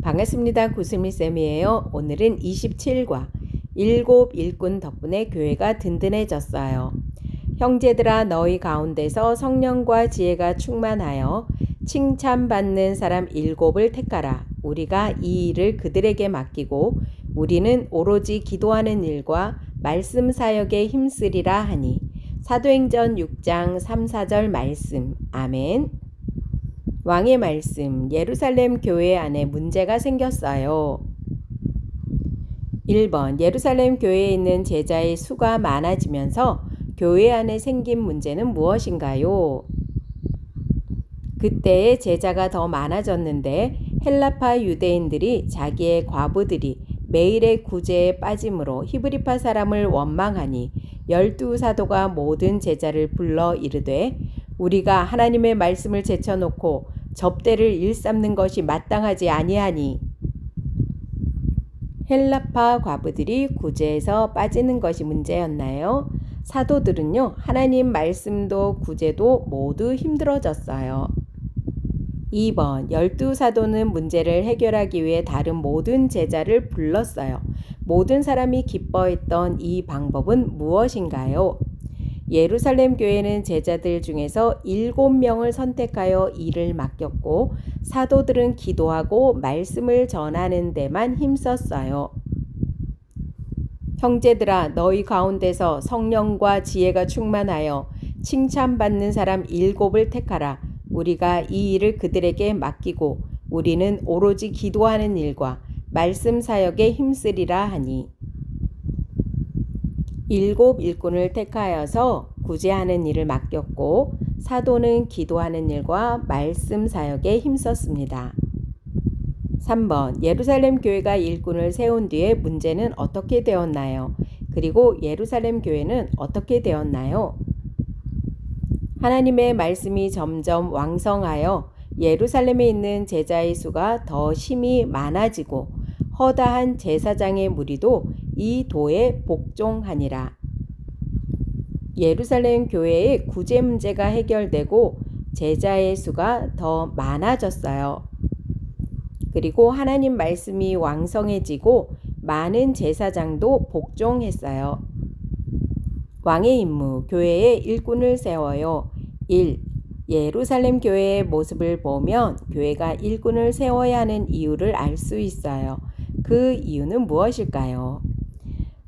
반갑습니다. 구슬미쌤이에요. 오늘은 27과 일곱 일꾼 덕분에 교회가 든든해졌어요. 형제들아 너희 가운데서 성령과 지혜가 충만하여 칭찬받는 사람 일곱을 택하라. 우리가 이 일을 그들에게 맡기고 우리는 오로지 기도하는 일과 말씀 사역에 힘쓰리라 하니. 사도행전 6장 3, 4절 말씀. 아멘. 왕의 말씀. 예루살렘 교회 안에 문제가 생겼어요. 1번. 예루살렘 교회에 있는 제자의 수가 많아지면서 교회 안에 생긴 문제는 무엇인가요? 그때의 제자가 더 많아졌는데 헬라파 유대인들이 자기의 과부들이 매일의 구제에 빠짐으로 히브리파 사람을 원망하니 12사도가 모든 제자를 불러 이르되 우리가 하나님의 말씀을 제쳐놓고 접대를 일삼는 것이 마땅하지 아니하니. 헬라파 과부들이 구제에서 빠지는 것이 문제였나요? 사도들은요, 하나님 말씀도 구제도 모두 힘들어졌어요. 2번. 12사도는 문제를 해결하기 위해 다른 모든 제자를 불렀어요. 모든 사람이 기뻐했던 이 방법은 무엇인가요? 예루살렘 교회는 제자들 중에서 7명을 선택하여 일을 맡겼고 사도들은 기도하고 말씀을 전하는 데만 힘썼어요. 형제들아 너희 가운데서 성령과 지혜가 충만하여 칭찬받는 사람 7을 택하라. 우리가 이 일을 그들에게 맡기고 우리는 오로지 기도하는 일과 말씀 사역에 힘쓰리라 하니. 7 일꾼을 택하여서 구제하는 일을 맡겼고 사도는 기도하는 일과 말씀 사역에 힘썼습니다. 3번. 예루살렘 교회가 일꾼을 세운 뒤에 문제는 어떻게 되었나요? 그리고 예루살렘 교회는 어떻게 되었나요? 하나님의 말씀이 점점 왕성하여 예루살렘에 있는 제자의 수가 더 심히 많아지고 허다한 제사장의 무리도 이 도에 복종하니라. 예루살렘 교회의 구제 문제가 해결되고 제자의 수가 더 많아졌어요. 그리고 하나님 말씀이 왕성해지고 많은 제사장도 복종했어요. 왕의 임무, 교회에 일꾼을 세워요. 1. 예루살렘 교회의 모습을 보면 교회가 일꾼을 세워야 하는 이유를 알 수 있어요. 그 이유는 무엇일까요?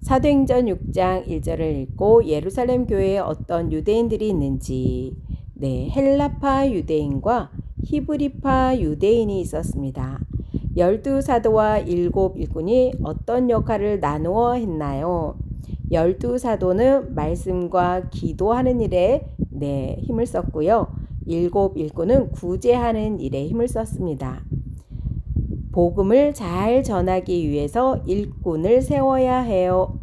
사도행전 6장 1절을 읽고 예루살렘 교회에 어떤 유대인들이 있는지, 헬라파 유대인과 히브리파 유대인이 있었습니다. 12사도와 7 일꾼이 어떤 역할을 나누어 했나요? 12사도는 말씀과 기도하는 일에 힘을 썼고요. 7 일꾼은 구제하는 일에 힘을 썼습니다. 복음을 잘 전하기 위해서 일꾼을 세워야 해요.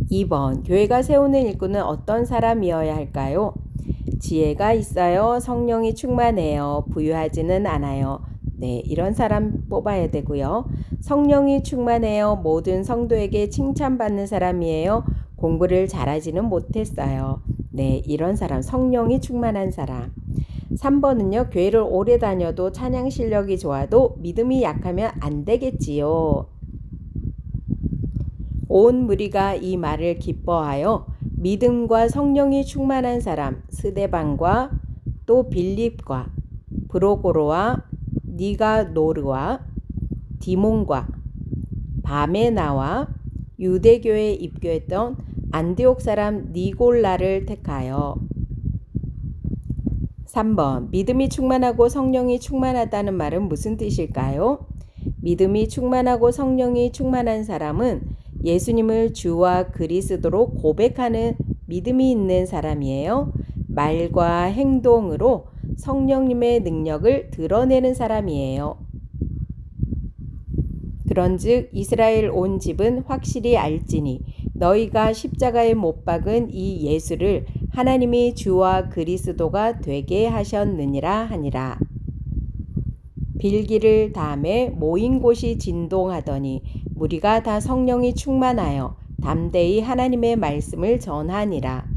2번. 교회가 세우는 일꾼은 어떤 사람이어야 할까요? 지혜가 있어요. 성령이 충만해요. 부유하지는 않아요. 이런 사람 뽑아야 되고요. 성령이 충만해요. 모든 성도에게 칭찬받는 사람이에요. 공부를 잘하지는 못했어요. 이런 사람, 성령이 충만한 사람. 3번은요. 교회를 오래 다녀도 찬양 실력이 좋아도 믿음이 약하면 안 되겠지요. 온 무리가 이 말을 기뻐하여 믿음과 성령이 충만한 사람 스데반과 또 빌립과 브로고로와 니가노르와 디몬과 바메나와 유대교에 입교했던 안디옥 사람 니골라를 택하여. 3번. 믿음이 충만하고 성령이 충만하다는 말은 무슨 뜻일까요? 믿음이 충만하고 성령이 충만한 사람은 예수님을 주와 그리스도로 고백하는 믿음이 있는 사람이에요. 말과 행동으로 성령님의 능력을 드러내는 사람이에요. 그런즉 이스라엘 온 집은 확실히 알지니 너희가 십자가에 못 박은 이 예수를 하나님이 주와 그리스도가 되게 하셨느니라 하니라. 빌기를 다음에 모인 곳이 진동하더니 무리가 다 성령이 충만하여 담대히 하나님의 말씀을 전하니라.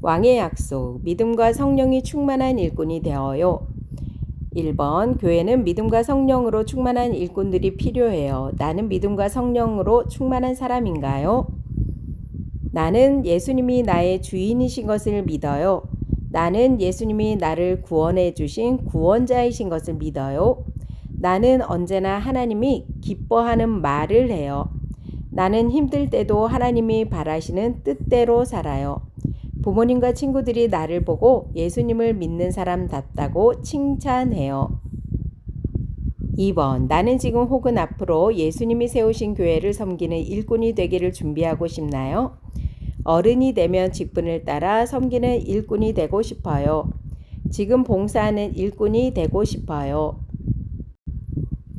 왕의 약속, 믿음과 성령이 충만한 일꾼이 되어요. 1번 교회는 믿음과 성령으로 충만한 일꾼들이 필요해요. 나는 믿음과 성령으로 충만한 사람인가요? 나는 예수님이 나의 주인이신 것을 믿어요. 나는 예수님이 나를 구원해 주신 구원자이신 것을 믿어요. 나는 언제나 하나님이 기뻐하는 말을 해요. 나는 힘들 때도 하나님이 바라시는 뜻대로 살아요. 부모님과 친구들이 나를 보고 예수님을 믿는 사람답다고 칭찬해요. 2번 나는 지금 혹은 앞으로 예수님이 세우신 교회를 섬기는 일꾼이 되기를 준비하고 싶나요? 어른이 되면 직분을 따라 섬기는 일꾼이 되고 싶어요. 지금 봉사하는 일꾼이 되고 싶어요.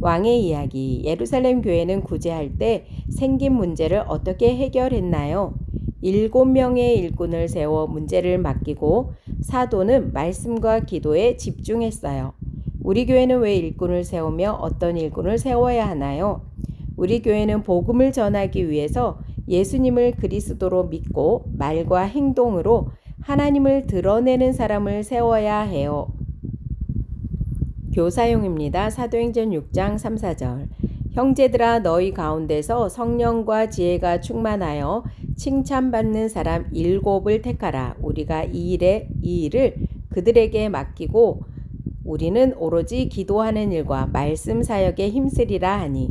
왕의 이야기. 예루살렘 교회는 구제할 때 생긴 문제를 어떻게 해결했나요? 7명의 일꾼을 세워 문제를 맡기고 사도는 말씀과 기도에 집중했어요. 우리 교회는 왜 일꾼을 세우며 어떤 일꾼을 세워야 하나요? 우리 교회는 복음을 전하기 위해서 예수님을 그리스도로 믿고 말과 행동으로 하나님을 드러내는 사람을 세워야 해요. 교사용입니다. 사도행전 6장 3, 4절. 형제들아 너희 가운데서 성령과 지혜가 충만하여 칭찬받는 사람 7을 택하라. 우리가 이 일을 그들에게 맡기고 우리는 오로지 기도하는 일과 말씀 사역에 힘쓰리라 하니.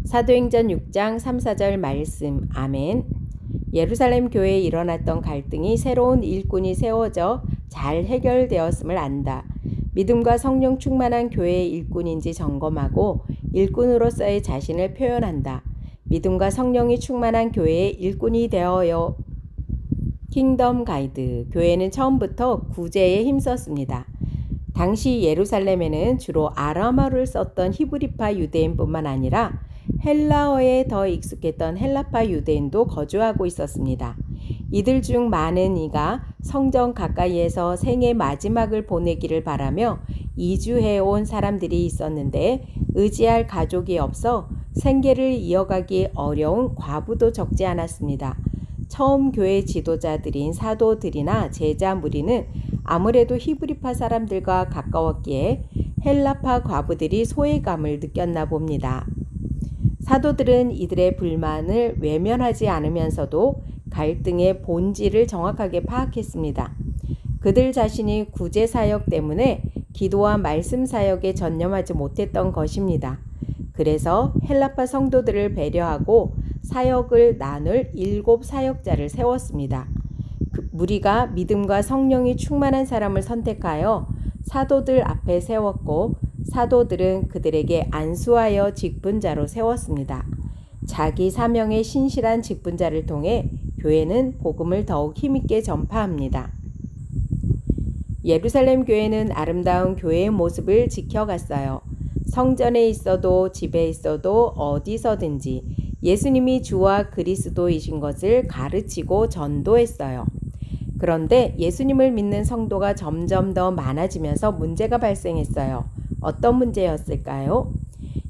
사도행전 6장 3, 4절 말씀. 아멘. 예루살렘 교회에 일어났던 갈등이 새로운 일꾼이 세워져 잘 해결되었음을 안다. 믿음과 성령 충만한 교회의 일꾼인지 점검하고 일꾼으로서의 자신을 표현한다. 믿음과 성령이 충만한 교회의 일꾼이 되어요. 킹덤 가이드. 교회는 처음부터 구제에 힘썼습니다. 당시 예루살렘에는 주로 아람어를 썼던 히브리파 유대인뿐만 아니라 헬라어에 더 익숙했던 헬라파 유대인도 거주하고 있었습니다. 이들 중 많은 이가 성전 가까이에서 생의 마지막을 보내기를 바라며 이주해온 사람들이 있었는데 의지할 가족이 없어 생계를 이어가기 어려운 과부도 적지 않았습니다. 처음 교회 지도자들인 사도들이나 제자 무리는 아무래도 히브리파 사람들과 가까웠기에 헬라파 과부들이 소외감을 느꼈나 봅니다. 사도들은 이들의 불만을 외면하지 않으면서도 갈등의 본질을 정확하게 파악했습니다. 그들 자신이 구제 사역 때문에 기도와 말씀 사역에 전념하지 못했던 것입니다. 그래서 헬라파 성도들을 배려하고 사역을 나눌 7 사역자를 세웠습니다. 무리가 믿음과 성령이 충만한 사람을 선택하여 사도들 앞에 세웠고 사도들은 그들에게 안수하여 직분자로 세웠습니다. 자기 사명에 신실한 직분자를 통해 교회는 복음을 더욱 힘있게 전파합니다. 예루살렘 교회는 아름다운 교회의 모습을 지켜갔어요. 성전에 있어도 집에 있어도 어디서든지 예수님이 주와 그리스도이신 것을 가르치고 전도했어요. 그런데 예수님을 믿는 성도가 점점 더 많아지면서 문제가 발생했어요. 어떤 문제였을까요?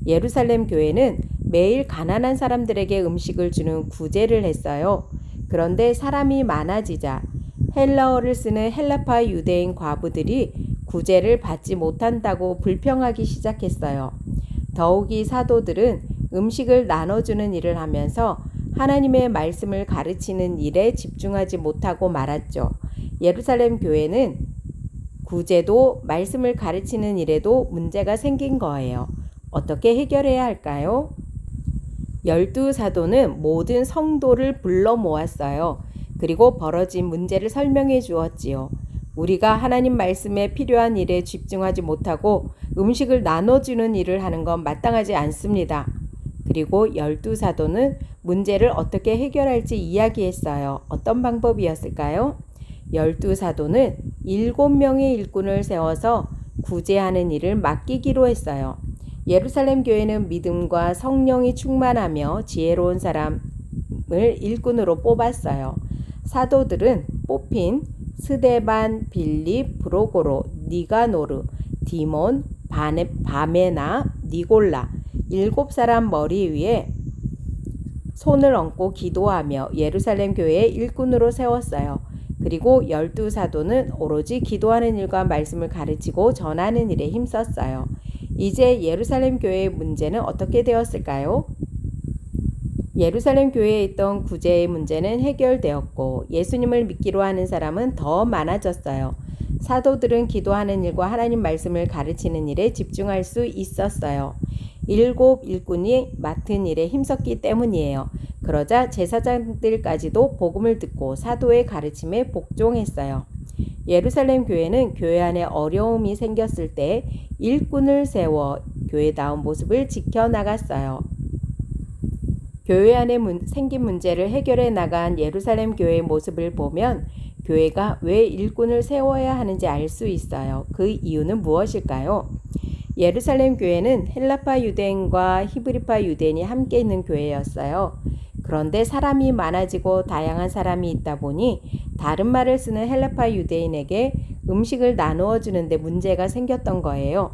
예루살렘 교회는 매일 가난한 사람들에게 음식을 주는 구제를 했어요. 그런데 사람이 많아지자 헬라어를 쓰는 헬라파 유대인 과부들이 구제를 받지 못한다고 불평하기 시작했어요. 더욱이 사도들은 음식을 나눠주는 일을 하면서 하나님의 말씀을 가르치는 일에 집중하지 못하고 말았죠. 예루살렘 교회는 구제도 말씀을 가르치는 일에도 문제가 생긴 거예요. 어떻게 해결해야 할까요? 12 사도는 모든 성도를 불러 모았어요. 그리고 벌어진 문제를 설명해 주었지요. 우리가 하나님 말씀에 필요한 일에 집중하지 못하고 음식을 나눠주는 일을 하는 건 마땅하지 않습니다. 그리고 12 사도는 문제를 어떻게 해결할지 이야기했어요. 어떤 방법이었을까요? 12 사도는 7명의 일꾼을 세워서 구제하는 일을 맡기기로 했어요. 예루살렘 교회는 믿음과 성령이 충만하며 지혜로운 사람을 일꾼으로 뽑았어요. 사도들은 뽑힌 스데반, 빌립, 브로고로, 니가노르, 디몬, 바메나, 니골라 7사람 머리 위에 손을 얹고 기도하며 예루살렘 교회의 일꾼으로 세웠어요. 그리고 12사도는 오로지 기도하는 일과 말씀을 가르치고 전하는 일에 힘썼어요. 이제 예루살렘 교회의 문제는 어떻게 되었을까요? 예루살렘 교회에 있던 구제의 문제는 해결되었고 예수님을 믿기로 하는 사람은 더 많아졌어요. 사도들은 기도하는 일과 하나님 말씀을 가르치는 일에 집중할 수 있었어요. 7 일꾼이 맡은 일에 힘썼기 때문이에요. 그러자 제사장들까지도 복음을 듣고 사도의 가르침에 복종했어요. 예루살렘 교회는 교회 안에 어려움이 생겼을 때 일꾼을 세워 교회다운 모습을 지켜나갔어요. 교회 안에 생긴 문제를 해결해 나간 예루살렘 교회의 모습을 보면 교회가 왜 일꾼을 세워야 하는지 알 수 있어요. 그 이유는 무엇일까요? 예루살렘 교회는 헬라파 유대인과 히브리파 유대인이 함께 있는 교회였어요. 그런데 사람이 많아지고 다양한 사람이 있다 보니 다른 말을 쓰는 헬라파 유대인에게 음식을 나누어 주는데 문제가 생겼던 거예요.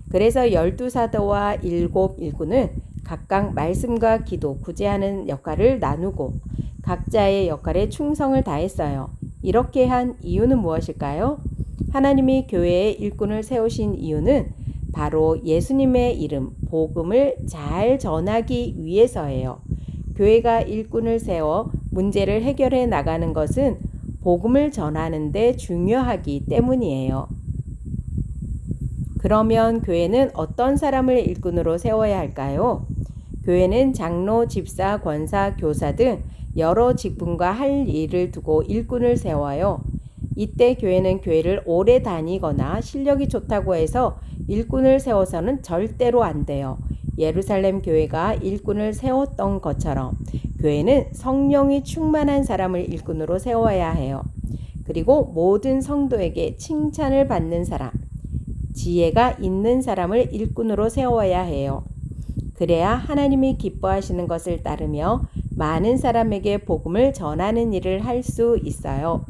그래서 12사도와 7 일꾼은 각각 말씀과 기도, 구제하는 역할을 나누고 각자의 역할에 충성을 다했어요. 이렇게 한 이유는 무엇일까요? 하나님이 교회에 일꾼을 세우신 이유는 바로 예수님의 이름, 복음을 잘 전하기 위해서예요. 교회가 일꾼을 세워 문제를 해결해 나가는 것은 복음을 전하는 데 중요하기 때문이에요. 그러면 교회는 어떤 사람을 일꾼으로 세워야 할까요? 교회는 장로, 집사, 권사, 교사 등 여러 직분과 할 일을 두고 일꾼을 세워요. 이때 교회는 교회를 오래 다니거나 실력이 좋다고 해서 일꾼을 세워서는 절대로 안 돼요. 예루살렘 교회가 일꾼을 세웠던 것처럼 교회는 성령이 충만한 사람을 일꾼으로 세워야 해요. 그리고 모든 성도에게 칭찬을 받는 사람, 지혜가 있는 사람을 일꾼으로 세워야 해요. 그래야 하나님이 기뻐하시는 것을 따르며 많은 사람에게 복음을 전하는 일을 할 수 있어요.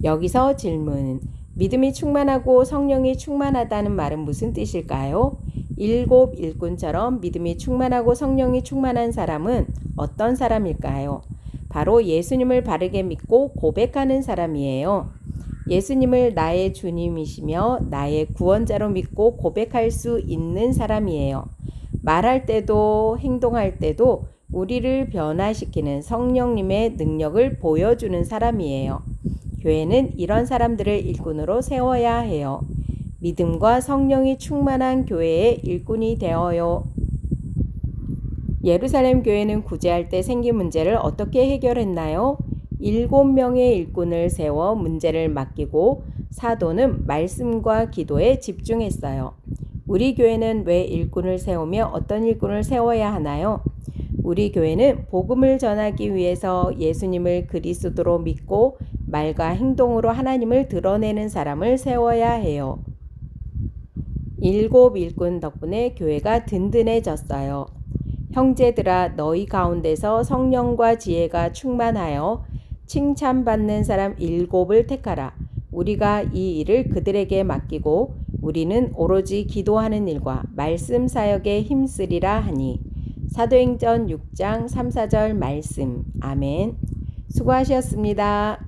여기서 질문. 믿음이 충만하고 성령이 충만하다는 말은 무슨 뜻일까요? 7 일꾼처럼 믿음이 충만하고 성령이 충만한 사람은 어떤 사람일까요? 바로 예수님을 바르게 믿고 고백하는 사람이에요. 예수님을 나의 주님이시며 나의 구원자로 믿고 고백할 수 있는 사람이에요. 말할 때도 행동할 때도 우리를 변화시키는 성령님의 능력을 보여주는 사람이에요. 교회는 이런 사람들을 일꾼으로 세워야 해요. 믿음과 성령이 충만한 교회의 일꾼이 되어요. 예루살렘 교회는 구제할 때 생긴 문제를 어떻게 해결했나요? 7명의 일꾼을 세워 문제를 맡기고 사도는 말씀과 기도에 집중했어요. 우리 교회는 왜 일꾼을 세우며 어떤 일꾼을 세워야 하나요? 우리 교회는 복음을 전하기 위해서 예수님을 그리스도로 믿고 말과 행동으로 하나님을 드러내는 사람을 세워야 해요. 7 일꾼 덕분에 교회가 든든해졌어요. 형제들아, 너희 가운데서 성령과 지혜가 충만하여 칭찬받는 사람 7을 택하라. 우리가 이 일을 그들에게 맡기고 우리는 오로지 기도하는 일과 말씀 사역에 힘쓰리라 하니. 사도행전 6장 3, 4절 말씀. 아멘. 수고하셨습니다.